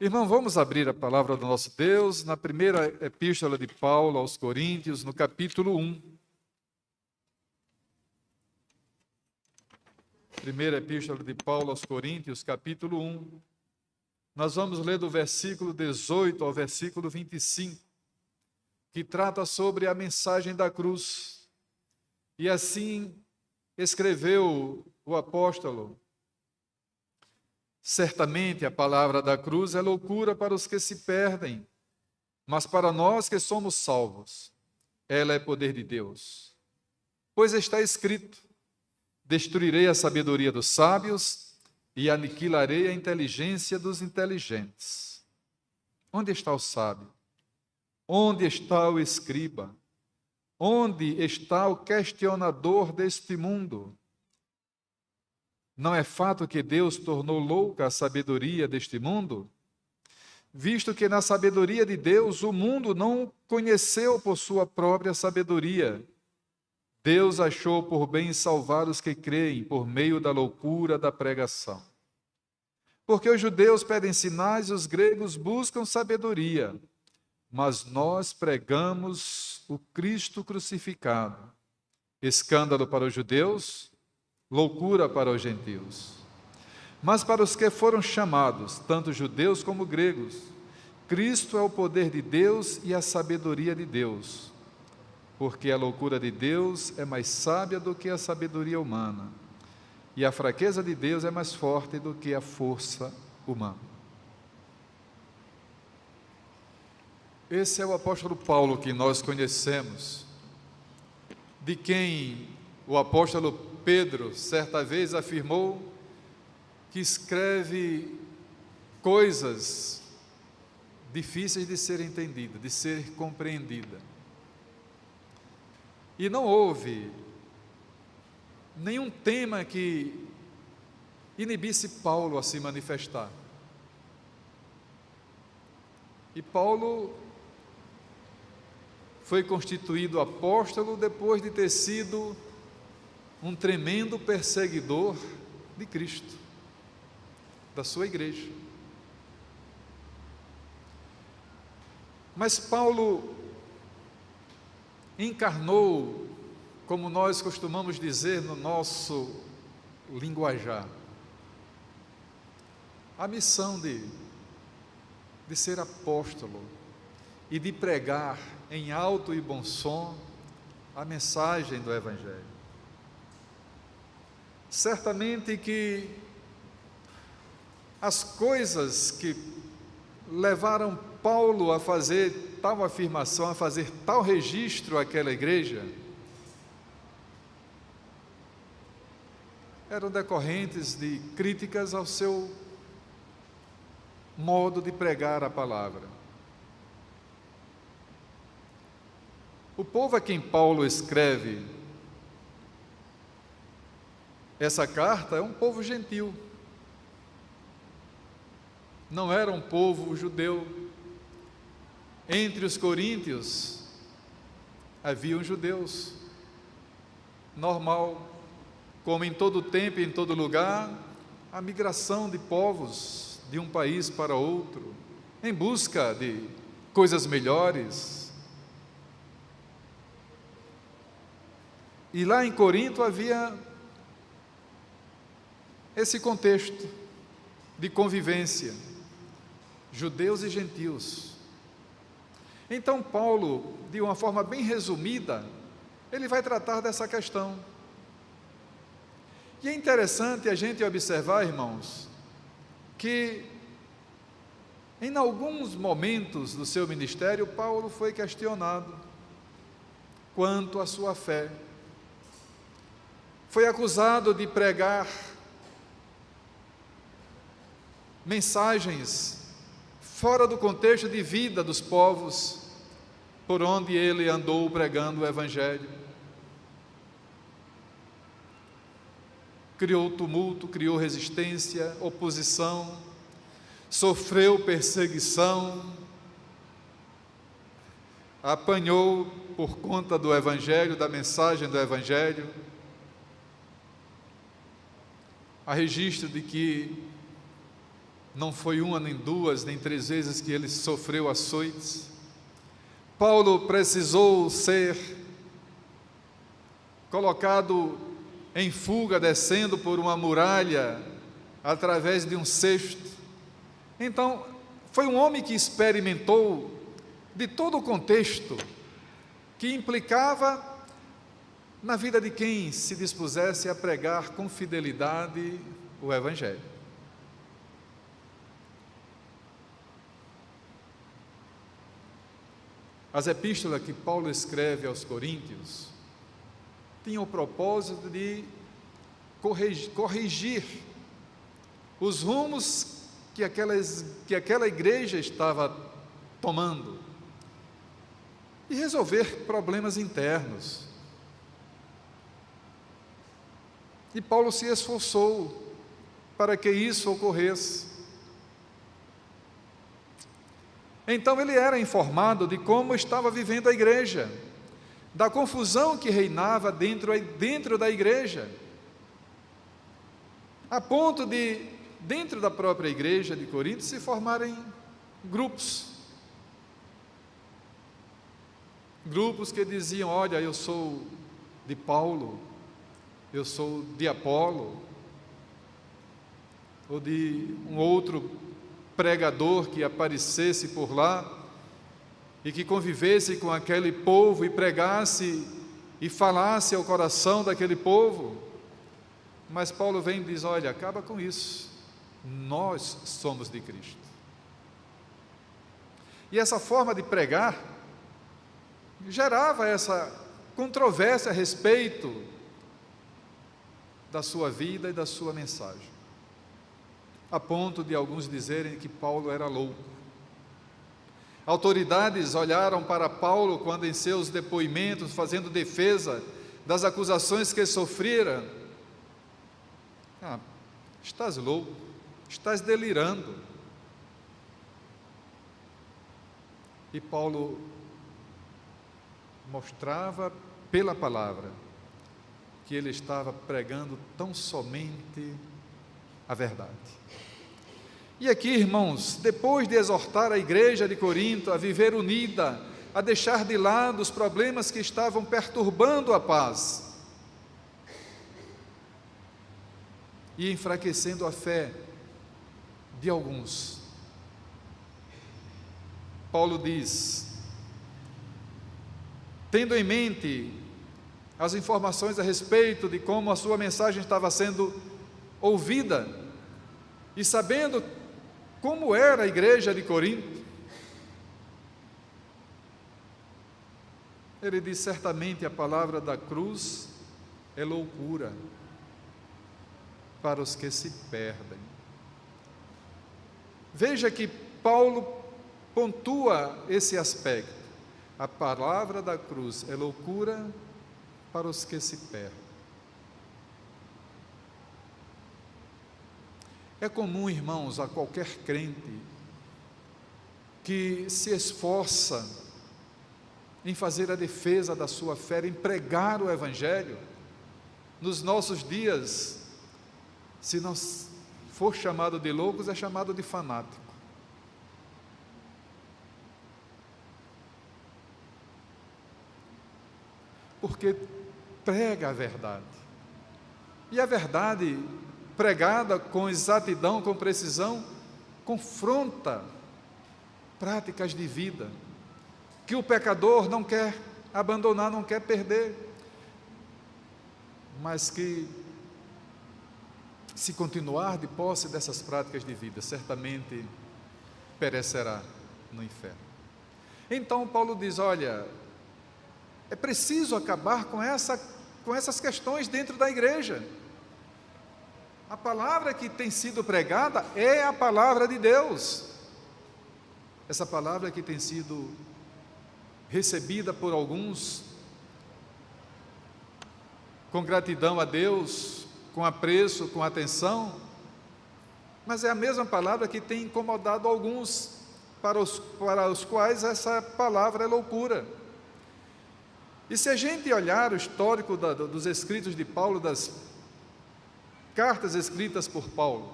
Irmão, vamos abrir a palavra do nosso Deus na primeira epístola de Paulo aos Coríntios, no capítulo 1. Primeira epístola de Paulo aos Coríntios, capítulo 1. Nós vamos ler do versículo 18 ao versículo 25, que trata sobre a mensagem da cruz. E assim escreveu o apóstolo: certamente a palavra da cruz é loucura para os que se perdem, mas para nós que somos salvos, ela é poder de Deus. Pois está escrito: destruirei a sabedoria dos sábios e aniquilarei a inteligência dos inteligentes. Onde está o sábio? Onde está o escriba? Onde está o questionador deste mundo? Não é fato que Deus tornou louca a sabedoria deste mundo? Visto que na sabedoria de Deus o mundo não conheceu por sua própria sabedoria, Deus achou por bem salvar os que creem por meio da loucura da pregação. Porque os judeus pedem sinais e os gregos buscam sabedoria, mas nós pregamos o Cristo crucificado, escândalo para os judeus, loucura para os gentios. Mas para os que foram chamados, tanto judeus como gregos, Cristo é o poder de Deus e a sabedoria de Deus, porque a loucura de Deus é mais sábia do que a sabedoria humana, e a fraqueza de Deus é mais forte do que a força humana. Esse é o apóstolo Paulo que nós conhecemos, de quem o apóstolo Pedro, certa vez, afirmou que escreve coisas difíceis de ser entendida, de ser compreendida. E não houve nenhum tema que inibisse Paulo a se manifestar. E Paulo foi constituído apóstolo depois de ter sido um tremendo perseguidor de Cristo, da sua igreja. Mas Paulo encarnou, como nós costumamos dizer no nosso linguajar, a missão de ser apóstolo e de pregar em alto e bom som a mensagem do Evangelho. Certamente que as coisas que levaram Paulo a fazer tal afirmação, a fazer tal registro àquela igreja, eram decorrentes de críticas ao seu modo de pregar a palavra. O povo a quem Paulo escreve essa carta é um povo gentil, não era um povo judeu. Entre os coríntios haviam judeus, normal, como em todo tempo e em todo lugar, a migração de povos de um país para outro, em busca de coisas melhores. E lá em Corinto havia esse contexto de convivência, judeus e gentios. Então Paulo, de uma forma bem resumida, ele vai tratar dessa questão. E é interessante a gente observar, irmãos, que em alguns momentos do seu ministério, Paulo foi questionado quanto à sua fé. Foi acusado de pregar mensagens fora do contexto de vida dos povos por onde ele andou pregando o Evangelho. Criou tumulto, criou resistência, oposição, sofreu perseguição, apanhou por conta do Evangelho, da mensagem do Evangelho. Há registro de que Não foi uma, nem duas, nem três vezes que ele sofreu açoites. Paulo precisou ser colocado em fuga, descendo por uma muralha, através de um cesto. Então, foi um homem que experimentou de todo o contexto que implicava na vida de quem se dispusesse a pregar com fidelidade o Evangelho. As epístolas que Paulo escreve aos Coríntios tinham o propósito de corrigir os rumos que aquela igreja estava tomando e resolver problemas internos. E Paulo se esforçou para que isso ocorresse. Então ele era informado de como estava vivendo a igreja, da confusão que reinava dentro da igreja, a ponto de, dentro da própria igreja de Corinto, se formarem grupos que diziam: olha, eu sou de Paulo, eu sou de Apolo, ou de um outro pregador que aparecesse por lá e que convivesse com aquele povo e pregasse e falasse ao coração daquele povo. Mas Paulo vem e diz: olha, acaba com isso, nós somos de Cristo. E essa forma de pregar gerava essa controvérsia a respeito da sua vida e da sua mensagem, a ponto de alguns dizerem que Paulo era louco. Autoridades olharam para Paulo quando, em seus depoimentos, fazendo defesa das acusações que sofrera: estás louco, estás delirando. E Paulo mostrava pela palavra que ele estava pregando tão somente a verdade. E aqui, irmãos, depois de exortar a igreja de Corinto a viver unida, a deixar de lado os problemas que estavam perturbando a paz e enfraquecendo a fé de alguns, Paulo diz, tendo em mente as informações a respeito de como a sua mensagem estava sendo ouvida, e sabendo como era a igreja de Corinto, ele diz: certamente a palavra da cruz é loucura para os que se perdem. Veja que Paulo pontua esse aspecto: a palavra da cruz é loucura para os que se perdem. É comum, irmãos, a qualquer crente que se esforça em fazer a defesa da sua fé, em pregar o Evangelho, nos nossos dias, se não for chamado de loucos, é chamado de fanático. Porque prega a verdade, e a verdade pregada com exatidão, com precisão, confronta práticas de vida que o pecador não quer abandonar, não quer perder, mas que, se continuar de posse dessas práticas de vida, certamente perecerá no inferno. Então Paulo diz: olha, é preciso acabar com essas questões dentro da igreja. A palavra que tem sido pregada é a palavra de Deus. Essa palavra que tem sido recebida por alguns com gratidão a Deus, com apreço, com atenção, mas é a mesma palavra que tem incomodado alguns, para os quais essa palavra é loucura. E se a gente olhar o histórico dos escritos de Paulo, das cartas escritas por Paulo,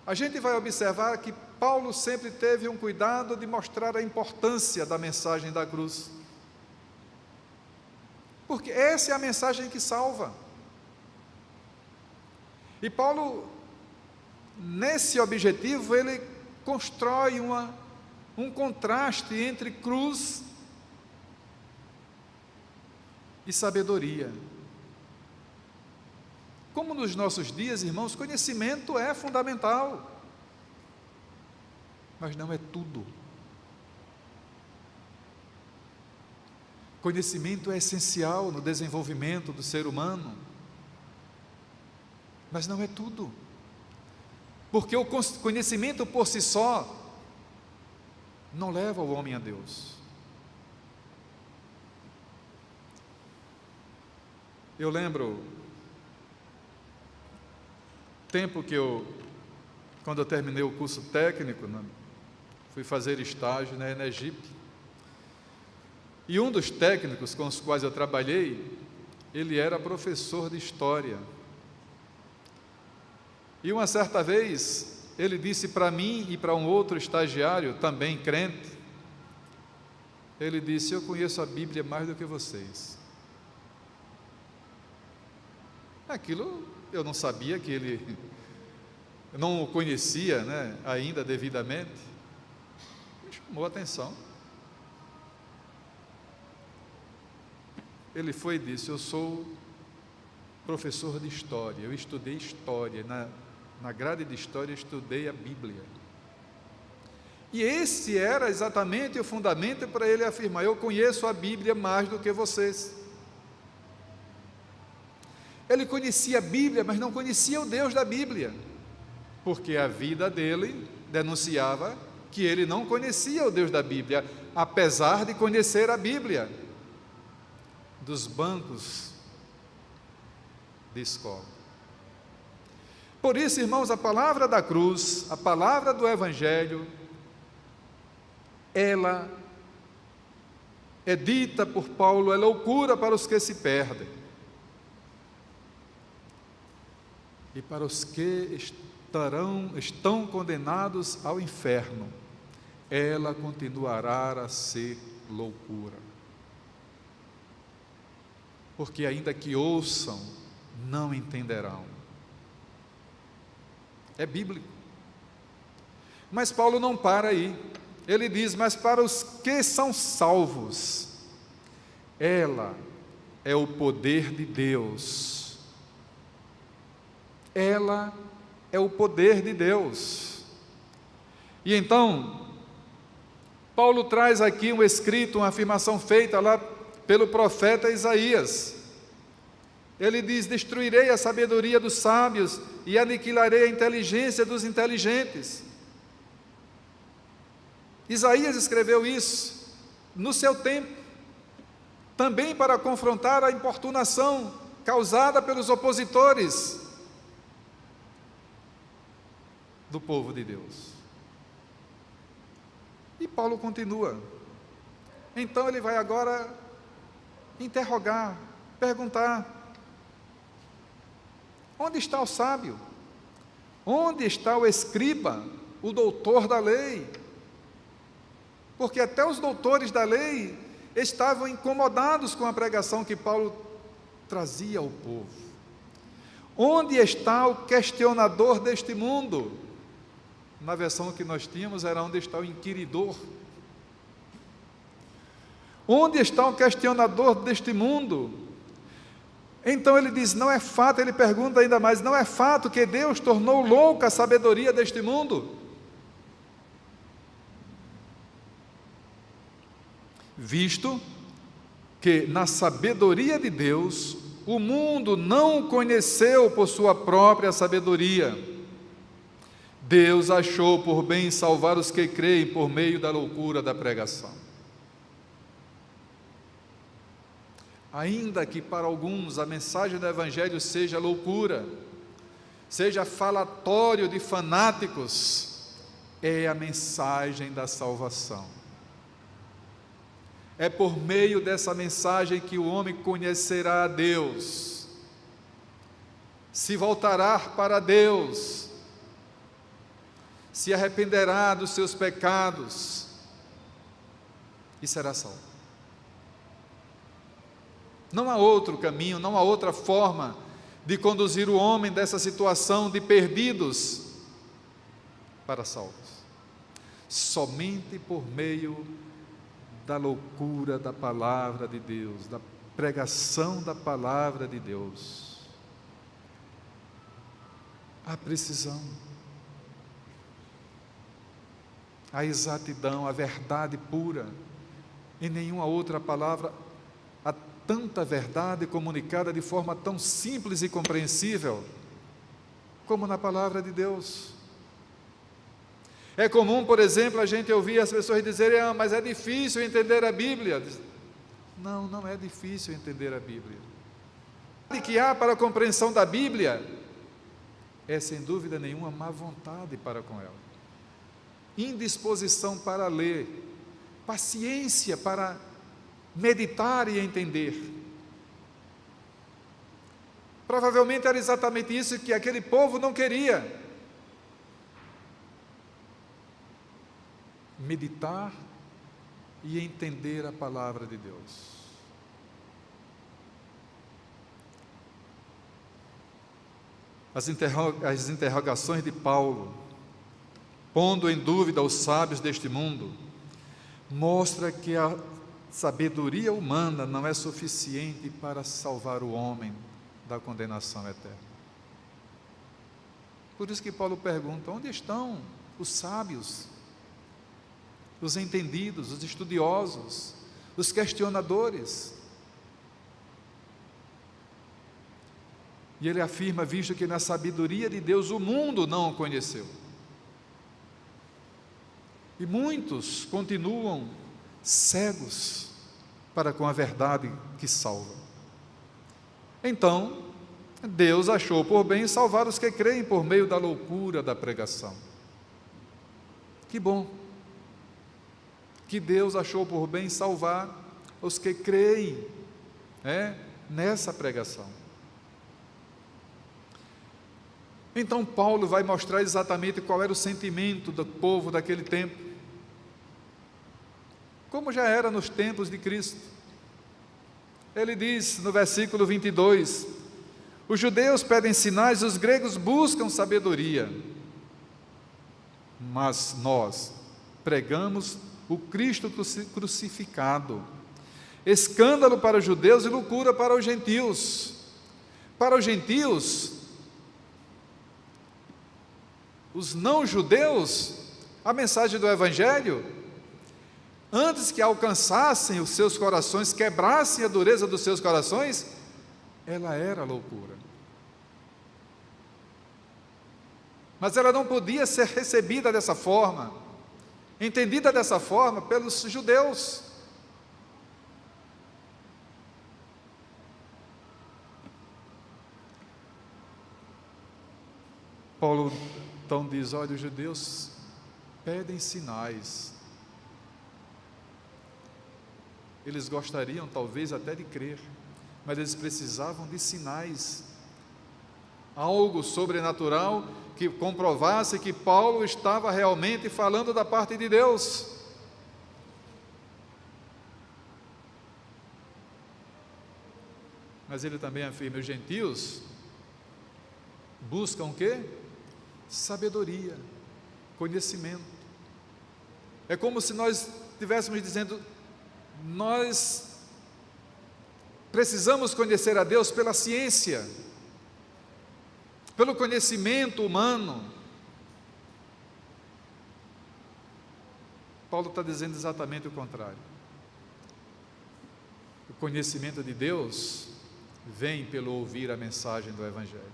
a gente vai observar que Paulo sempre teve um cuidado de mostrar a importância da mensagem da cruz. Porque essa é a mensagem que salva. E Paulo, nesse objetivo, ele constrói um contraste entre cruz e sabedoria. Como nos nossos dias, irmãos, conhecimento é fundamental, mas não é tudo. Conhecimento é essencial no desenvolvimento do ser humano, mas não é tudo, porque o conhecimento por si só não leva o homem a Deus. Eu lembro tempo quando eu terminei o curso técnico, fui fazer estágio na Energip, e um dos técnicos com os quais eu trabalhei, ele era professor de história. E uma certa vez, ele disse para mim e para um outro estagiário, também crente, ele disse: eu conheço a Bíblia mais do que vocês. Aquilo eu não sabia que ele, eu não o conhecia, ainda devidamente, me chamou a atenção. Ele foi e disse: eu sou professor de história, eu estudei história, na grade de história estudei a Bíblia. E esse era exatamente o fundamento para ele afirmar: eu conheço a Bíblia mais do que vocês. Ele conhecia a Bíblia, mas não conhecia o Deus da Bíblia, porque a vida dele denunciava que ele não conhecia o Deus da Bíblia, apesar de conhecer a Bíblia dos bancos de escola. Por isso, irmãos, a palavra da cruz, a palavra do Evangelho, ela é dita por Paulo, é loucura para os que se perdem. E para os que estão condenados ao inferno, ela continuará a ser loucura. Porque ainda que ouçam, não entenderão. É bíblico. Mas Paulo não para aí. Ele diz: mas para os que são salvos, ela é o poder de Deus. Ela é o poder de Deus. E então, Paulo traz aqui um escrito, uma afirmação feita lá pelo profeta Isaías. Ele diz: destruirei a sabedoria dos sábios e aniquilarei a inteligência dos inteligentes. Isaías escreveu isso no seu tempo, também para confrontar a importunação causada pelos opositores do povo de Deus. E Paulo continua. Então ele vai agora interrogar, perguntar: onde está o sábio? Onde está o escriba, o doutor da lei? Porque até os doutores da lei estavam incomodados com a pregação que Paulo trazia ao povo. Onde está o questionador deste mundo? Na versão que nós tínhamos era: onde está o inquiridor? Onde está o questionador deste mundo? Então ele diz: não é fato, ele pergunta ainda mais: não é fato que Deus tornou louca a sabedoria deste mundo? Visto que na sabedoria de Deus, o mundo não conheceu por sua própria sabedoria, Deus achou por bem salvar os que creem por meio da loucura da pregação. Ainda que para alguns a mensagem do Evangelho seja loucura, seja falatório de fanáticos, é a mensagem da salvação. É por meio dessa mensagem que o homem conhecerá a Deus, se voltará para Deus, se arrependerá dos seus pecados e será salvo. Não há outro caminho, não há outra forma de conduzir o homem dessa situação de perdidos para salvos. Somente por meio da loucura da palavra de Deus, da pregação da palavra de Deus. A precisão, a exatidão, a verdade pura. Em nenhuma outra palavra há tanta verdade comunicada de forma tão simples e compreensível como na palavra de Deus. É comum, por exemplo, a gente ouvir as pessoas dizerem: mas é difícil entender a Bíblia. Não, não é difícil entender a Bíblia. O que há para a compreensão da Bíblia é, sem dúvida nenhuma, má vontade para com ela, indisposição para ler, paciência para meditar e entender. Provavelmente era exatamente isso que aquele povo não queria. Meditar e entender a palavra de Deus. As interrogações de Paulo, pondo em dúvida os sábios deste mundo, mostra que a sabedoria humana não é suficiente para salvar o homem da condenação eterna. Por isso que Paulo pergunta: onde estão os sábios, os entendidos, os estudiosos, os questionadores? E ele afirma: visto que na sabedoria de Deus o mundo não o conheceu. E muitos continuam cegos para com a verdade que salva. Então, Deus achou por bem salvar os que creem por meio da loucura da pregação. Que bom que Deus achou por bem salvar os que creem nessa pregação. Então Paulo vai mostrar exatamente qual era o sentimento do povo daquele tempo, como já era nos tempos de Cristo. Ele diz no versículo 22, os judeus pedem sinais, os gregos buscam sabedoria, mas nós pregamos o Cristo crucificado, escândalo para os judeus e loucura para os gentios. Para os gentios, os não-judeus, a mensagem do Evangelho, antes que alcançassem os seus corações, quebrassem a dureza dos seus corações, ela era loucura. Mas ela não podia ser recebida dessa forma, entendida dessa forma pelos judeus. Paulo então diz: olha, os judeus pedem sinais. Eles gostariam talvez até de crer, mas eles precisavam de sinais, algo sobrenatural que comprovasse que Paulo estava realmente falando da parte de Deus. Mas ele também afirma: os gentios buscam o quê? Sabedoria, conhecimento. É como se nós estivéssemos dizendo: nós precisamos conhecer a Deus pela ciência, pelo conhecimento humano. Paulo está dizendo exatamente o contrário. O conhecimento de Deus vem pelo ouvir a mensagem do Evangelho,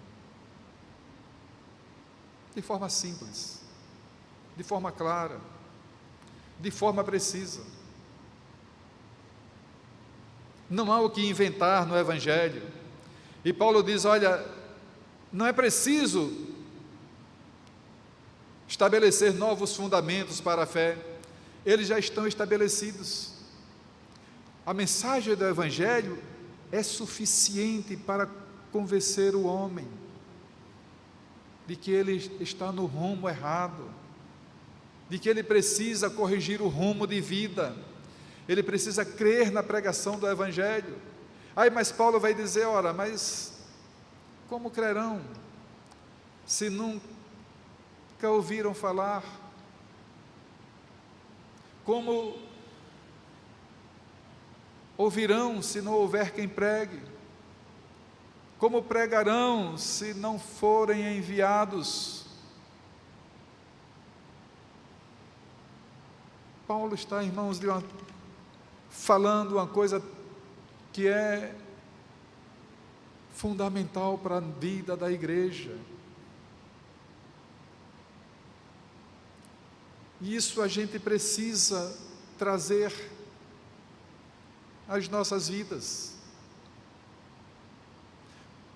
de forma simples, de forma clara, de forma precisa. Não há o que inventar no Evangelho. E Paulo diz: olha, não é preciso estabelecer novos fundamentos para a fé, eles já estão estabelecidos. A mensagem do Evangelho é suficiente para convencer o homem de que ele está no rumo errado, de que ele precisa corrigir o rumo de vida, ele precisa crer na pregação do Evangelho. Aí, mas Paulo vai dizer, ora, mas como crerão, se nunca ouviram falar? Como ouvirão se não houver quem pregue? Como pregarão se não forem enviados? Paulo está, irmãos, falando uma coisa que é fundamental para a vida da igreja. E isso a gente precisa trazer às nossas vidas.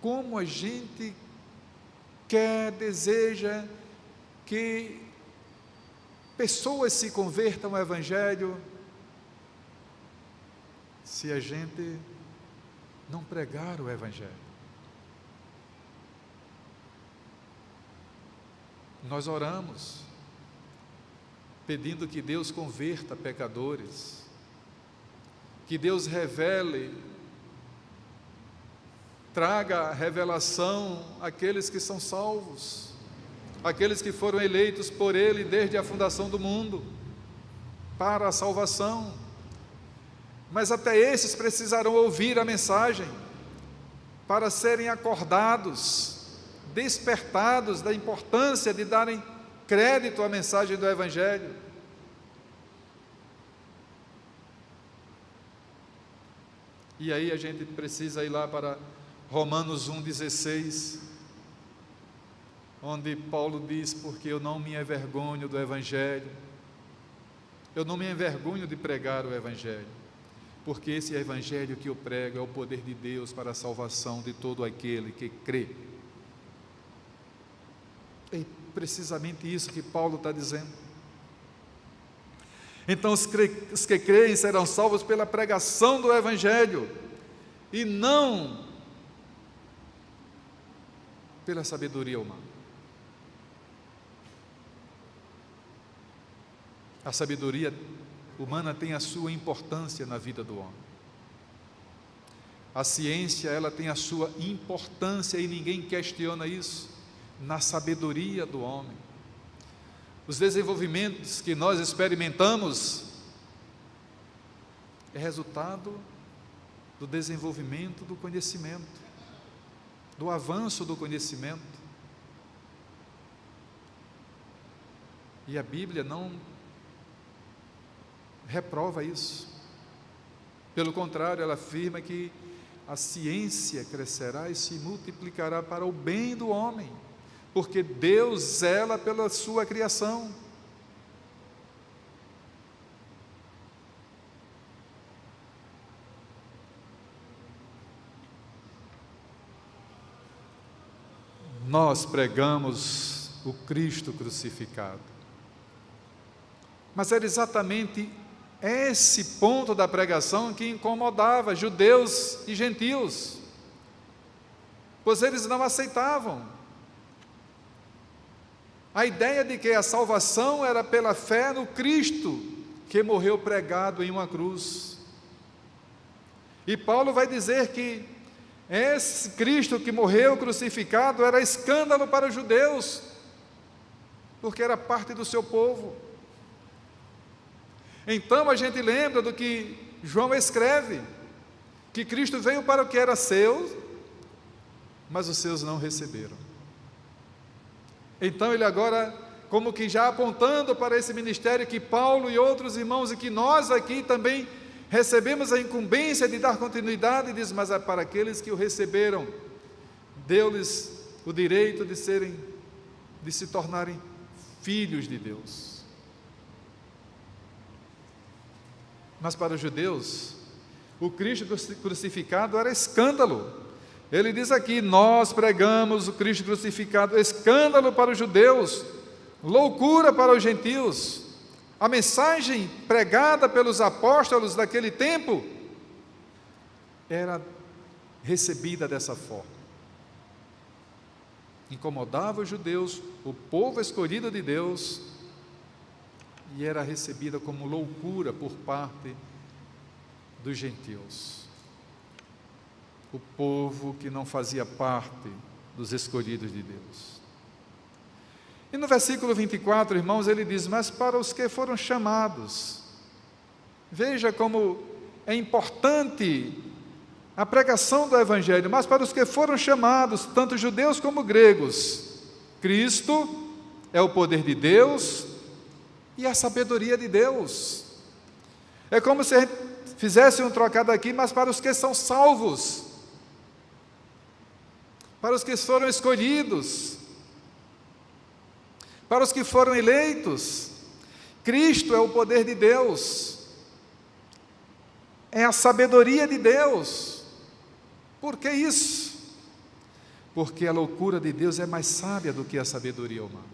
Como a gente quer, deseja que pessoas se convertam ao Evangelho, se a gente não pregar o Evangelho. Nós oramos, pedindo que Deus converta pecadores, que Deus revele, traga revelação àqueles que são salvos, aqueles que foram eleitos por Ele desde a fundação do mundo, para a salvação. Mas até esses precisarão ouvir a mensagem, para serem acordados, despertados da importância de darem crédito à mensagem do Evangelho. E aí a gente precisa ir lá para Romanos 1,16, onde Paulo diz, porque eu não me envergonho do Evangelho, eu não me envergonho de pregar o Evangelho, porque esse Evangelho que eu prego é o poder de Deus para a salvação de todo aquele que crê. É precisamente isso que Paulo está dizendo. Então os que creem serão salvos pela pregação do Evangelho, e não pela sabedoria humana. A sabedoria humana tem a sua importância na vida do homem. A ciência, ela tem a sua importância e ninguém questiona isso, na sabedoria do homem. Os desenvolvimentos que nós experimentamos é resultado do desenvolvimento do conhecimento, do avanço do conhecimento. E a Bíblia não reprova isso. Pelo contrário, ela afirma que a ciência crescerá e se multiplicará para o bem do homem, porque Deus zela pela sua criação. Nós pregamos o Cristo crucificado, mas era exatamente esse ponto da pregação que incomodava judeus e gentios, pois eles não aceitavam a ideia de que a salvação era pela fé no Cristo que morreu pregado em uma cruz. E Paulo vai dizer que esse Cristo que morreu crucificado era escândalo para os judeus, porque era parte do seu povo. Então a gente lembra do que João escreve, que Cristo veio para o que era seu, mas os seus não receberam. Então ele agora, como que já apontando para esse ministério que Paulo e outros irmãos, e que nós aqui também recebemos a incumbência de dar continuidade, diz, mas é para aqueles que o receberam, deu-lhes o direito de se tornarem filhos de Deus. Mas para os judeus, o Cristo crucificado era escândalo. Ele diz aqui, nós pregamos o Cristo crucificado, escândalo para os judeus, loucura para os gentios. A mensagem pregada pelos apóstolos daquele tempo era recebida dessa forma. Incomodava os judeus, o povo escolhido de Deus, e era recebida como loucura por parte dos gentios, o povo que não fazia parte dos escolhidos de Deus. E no versículo 24, irmãos, ele diz: mas para os que foram chamados. Veja como é importante a pregação do Evangelho, mas para os que foram chamados, tanto judeus como gregos, Cristo é o poder de Deus e a sabedoria de Deus. É como se a gente fizesse um trocado aqui, mas para os que são salvos, para os que foram escolhidos, para os que foram eleitos, Cristo é o poder de Deus, é a sabedoria de Deus. Por que isso? Porque a loucura de Deus é mais sábia do que a sabedoria humana.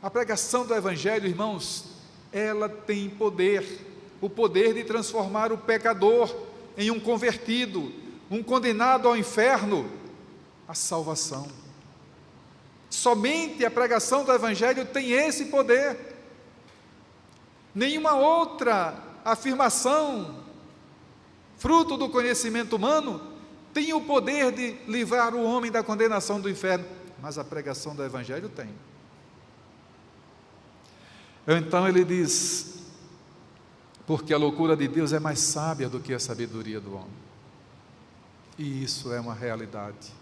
A pregação do Evangelho, irmãos, ela tem poder, o poder de transformar o pecador em um convertido, um condenado ao inferno, a salvação. Somente a pregação do Evangelho tem esse poder. Nenhuma outra afirmação, fruto do conhecimento humano, tem o poder de livrar o homem da condenação do inferno, mas a pregação do Evangelho tem. Então ele diz: porque a loucura de Deus é mais sábia do que a sabedoria do homem. E isso é uma realidade.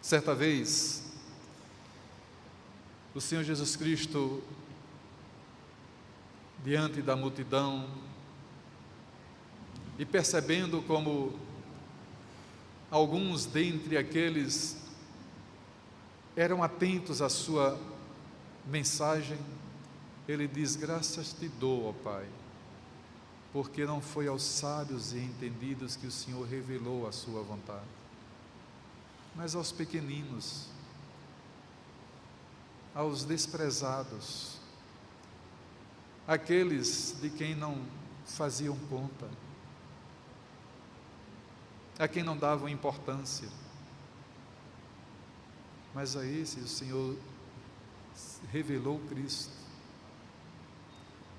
Certa vez, o Senhor Jesus Cristo, diante da multidão, e percebendo como alguns dentre aqueles eram atentos à sua mensagem, ele diz: graças te dou, ó Pai, porque não foi aos sábios e entendidos que o Senhor revelou a sua vontade, mas aos pequeninos, aos desprezados, aqueles de quem não faziam conta, a quem não davam importância. Mas a esses o Senhor revelou Cristo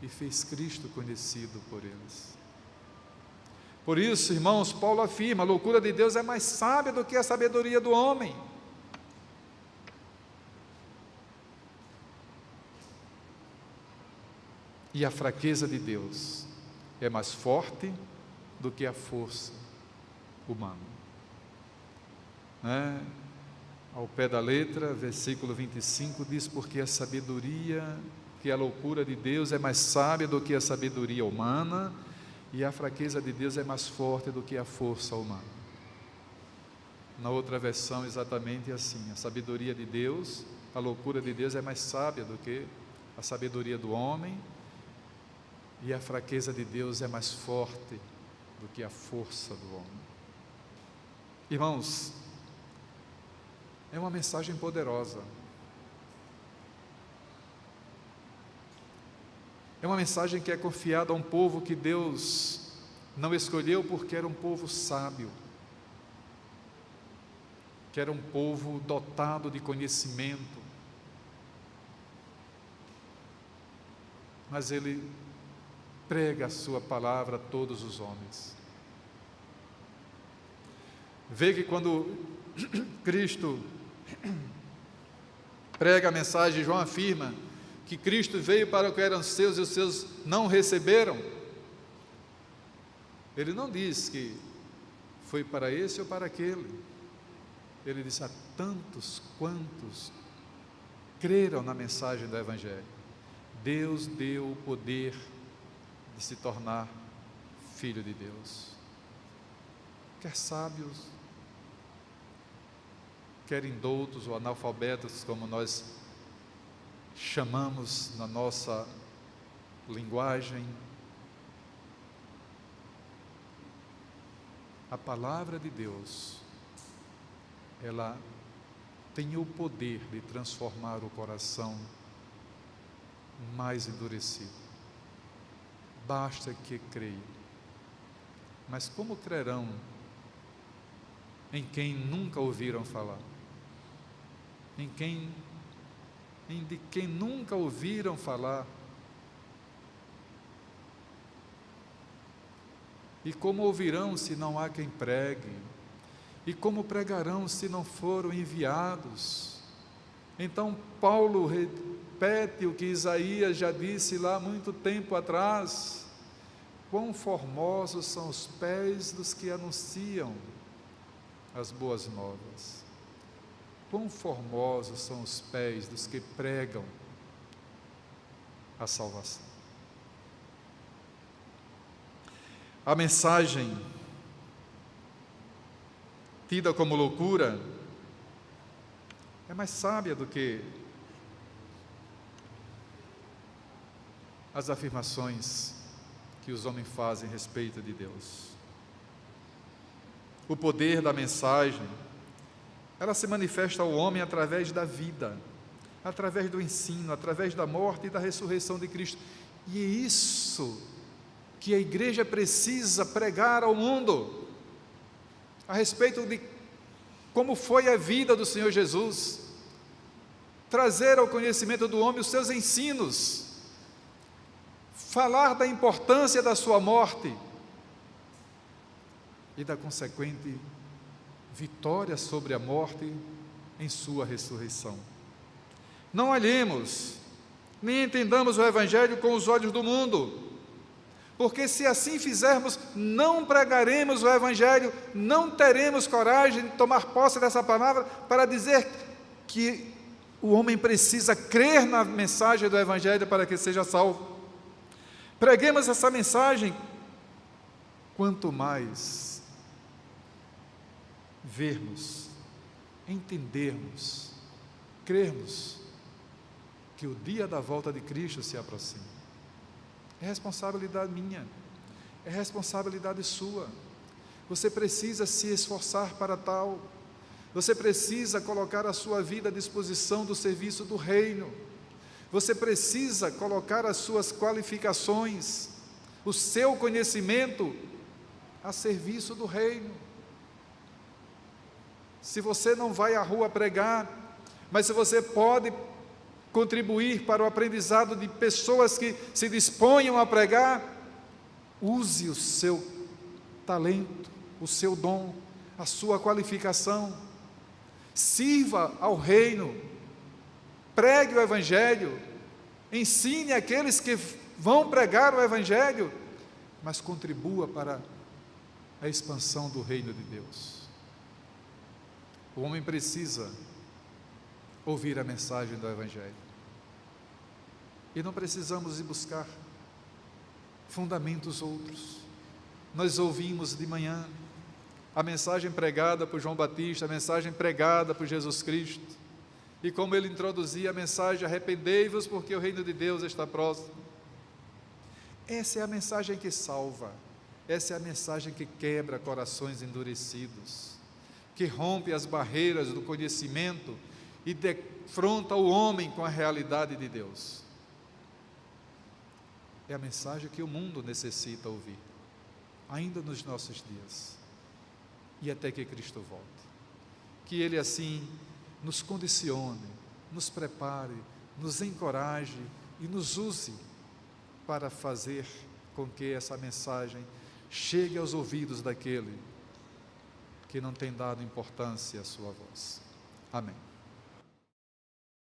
e fez Cristo conhecido por eles. Por isso, irmãos, Paulo afirma: a loucura de Deus é mais sábia do que a sabedoria do homem. E a fraqueza de Deus é mais forte do que a força humana. Ao pé da letra, versículo 25 diz: porque a sabedoria, que a loucura de Deus é mais sábia do que a sabedoria humana, e a fraqueza de Deus é mais forte do que a força humana. Na outra versão, exatamente assim: a sabedoria de Deus, a loucura de Deus é mais sábia do que a sabedoria do homem, e a fraqueza de Deus é mais forte do que a força do homem. Irmãos, é uma mensagem poderosa. É uma mensagem que é confiada a um povo que Deus não escolheu porque era um povo sábio, que era um povo dotado de conhecimento, mas Ele prega a sua palavra a todos os homens. Vê que quando Cristo prega a mensagem, João afirma que Cristo veio para o que eram seus e os seus não receberam. Ele não diz que foi para esse ou para aquele. Ele diz: a tantos quantos creram na mensagem do Evangelho, Deus deu o poder de se tornar filho de Deus. Quer sábios, quer indoutos ou analfabetos, como nós chamamos na nossa linguagem, a palavra de Deus, ela tem o poder de transformar o coração mais endurecido. Basta que creiam. Mas como crerão em quem nunca ouviram falar? Em quem de quem nunca ouviram falar. E como ouvirão se não há quem pregue? E como pregarão se não foram enviados? Então Paulo repete o que Isaías já disse lá há muito tempo atrás: quão formosos são os pés dos que anunciam as boas novas. Quão formosos são os pés dos que pregam a salvação. A mensagem tida como loucura é mais sábia do que as afirmações que os homens fazem a respeito de Deus. O poder da mensagem, ela se manifesta ao homem através da vida, através do ensino, através da morte e da ressurreição de Cristo. E é isso que a igreja precisa pregar ao mundo, a respeito de como foi a vida do Senhor Jesus, trazer ao conhecimento do homem os seus ensinos, falar da importância da sua morte e da consequente vitória sobre a morte em sua ressurreição. Não olhemos, nem entendamos o Evangelho com os olhos do mundo, porque se assim fizermos, não pregaremos o Evangelho, não teremos coragem de tomar posse dessa palavra para dizer que o homem precisa crer na mensagem do Evangelho para que seja salvo. Preguemos essa mensagem, quanto mais vermos, entendermos, crermos que o dia da volta de Cristo se aproxima. É responsabilidade minha, é responsabilidade sua. Você precisa se esforçar para tal, você precisa colocar a sua vida à disposição do serviço do reino, você precisa colocar as suas qualificações, o seu conhecimento a serviço do reino. Se você não vai à rua pregar, mas se você pode contribuir para o aprendizado de pessoas que se disponham a pregar, use o seu talento, o seu dom, a sua qualificação, sirva ao reino, pregue o Evangelho, ensine aqueles que vão pregar o Evangelho, mas contribua para a expansão do reino de Deus. O homem precisa ouvir a mensagem do Evangelho. E não precisamos ir buscar fundamentos outros. Nós ouvimos de manhã a mensagem pregada por João Batista, a mensagem pregada por Jesus Cristo, e como ele introduzia a mensagem: arrependei-vos porque o reino de Deus está próximo. Essa é a mensagem que salva, essa é a mensagem que quebra corações endurecidos, que rompe as barreiras do conhecimento e defronta o homem com a realidade de Deus. É a mensagem que o mundo necessita ouvir, ainda nos nossos dias, e até que Cristo volte. Que Ele assim nos condicione, nos prepare, nos encoraje e nos use para fazer com que essa mensagem chegue aos ouvidos daquele que não tem dado importância à sua voz. Amém.